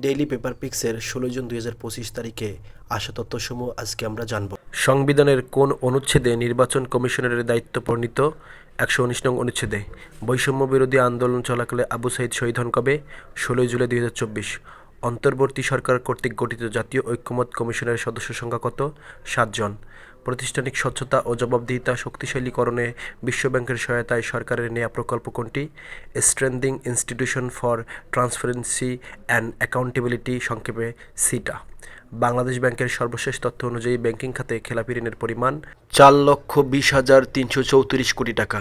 Daily paper পিক্সের ১৬ June ২০২৫ তারিখে আসা তথ্যসমূহ আজকে আমরা জানব। সংবিধানের কোন অনুচ্ছেদে নির্বাচন কমিশনের দায়িত্ব বর্ণিত? ১১৯ নং অনুচ্ছেদে। বৈষম্য বিরোধী আন্দোলন চলাকালে আবু সাঈদ শহীদ হন কবে? ১৬ জুলাই ২০২৪। অন্তর্বর্তী সরকার কর্তৃক গঠিত জাতীয় ঐকমত্য কমিশনের সদস্য সংখ্যা কত? ৭ জন। প্রাতিষ্ঠানিক স্বচ্ছতা ও জবাবদিহিতা শক্তিশালীকরণে বিশ্বব্যাংকের সহায়তায় সরকারের নেয়া প্রকল্প কোনটি? Strengthening institution for transparency and accountability, সংক্ষেপে সিটা। বাংলাদেশ ব্যাংকের সর্বশেষ তথ্য অনুযায়ী ব্যাংকিং খাতে খেলাপি ঋণের পরিমাণ ৪,২০,৩34 কোটি টাকা।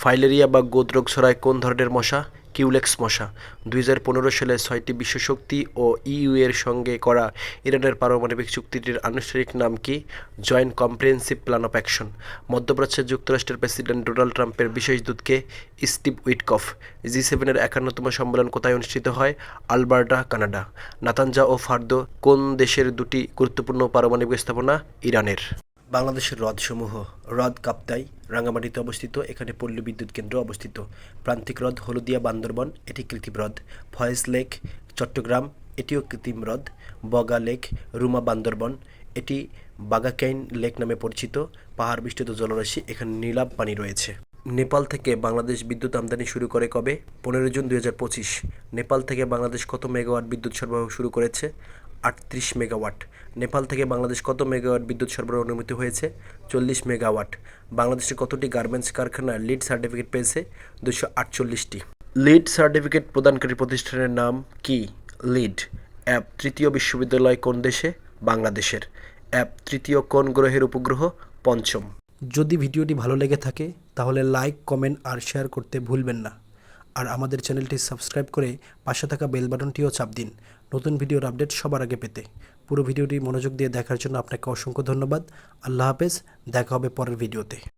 ফাইলেরিয়া বা গোদরোগ ছড়ায় কোন ধরনের মশা? কিউলেক্স মশা। ২০১৫ সালে ৬টি বিশ্বশক্তি ও ইইউ এর সঙ্গে করা ইরানের পারমাণবিক চুক্তিটির আনুষ্ঠানিক নাম কি? Joint comprehensive plan of action. মধ্যপ্রাচ্যে যুক্তরাষ্ট্রের প্রেসিডেন্ট ডোনাল্ড ট্রাম্পের বিশেষ দূতকে স্টিভ উইটকফ। জি7-এর ৫১তম সম্মেলন কোথায় অনুষ্ঠিত হয়? Alberta, Canada. নাতানজা ও ফার্দো কোন দেশের দুটি গুরুত্বপূর্ণ পারমাণবিক স্থাপনা? ইরানের। বাংলাদেশের হ্রদসমূহ: হ্রদ কাপ্তাই রাঙ্গামাটিতে অবস্থিত, এখানে পল্লী বিদ্যুৎ কেন্দ্র অবস্থিত। প্রান্তিক হ্রদ হলদিয়া বান্দরবন, এটি কৃত্রিম হ্রদ। ফয়েজ লেক চট্টগ্রাম, এটিও কৃত্রিম হ্রদ। বগা লেক রুমা বান্দরবন, এটি বাগাকেইন লেক নামে পরিচিত। পাহাড় বেষ্টিত জলরাশি, এখানে নীলাভ পানি রয়েছে। নেপাল থেকে বাংলাদেশ বিদ্যুৎ আমদানি শুরু করে কবে? ১৫ জুন ২০২৫। নেপাল থেকে বাংলাদেশ কত মেগাওয়াট বিদ্যুৎ সরবরাহ শুরু করেছে? ৩৮ মেগাওয়াট। নেপাল থেকে বাংলাদেশ কত মেগাওয়াট বিদ্যুৎ সরবরাহ অনুমতি হয়েছে? ৪০ মেগাওয়াট। বাংলাদেশের কতটি গার্মেন্টস কারখানা লিড সার্টিফিকেট পেয়েছে? ২৪৮টি। লিড সার্টিফিকেট প্রদানকারী প্রতিষ্ঠানের নাম কি? লিড। অ্যাপ তৃতীয় বিশ্ববিদ্যালয় কোন দেশে? বাংলাদেশের। অ্যাপ তৃতীয় কোন গ্রহের উপগ্রহ? পঞ্চম। যদি ভিডিওটি ভালো লেগে থাকে তাহলে লাইক, কমেন্ট আর শেয়ার করতে ভুলবেন না। আর আমাদের চ্যানেলটি সাবস্ক্রাইব করে পাশে থাকা বেল বাটনটিও চাপ দিন নতুন ভিডিওর আপডেট সবার আগে পেতে। পুরো ভিডিওটি মনোযোগ দিয়ে দেখার জন্য আপনাকে অসংখ্য ধন্যবাদ। আল্লাহ হাফেজ, দেখা হবে পরের ভিডিওতে।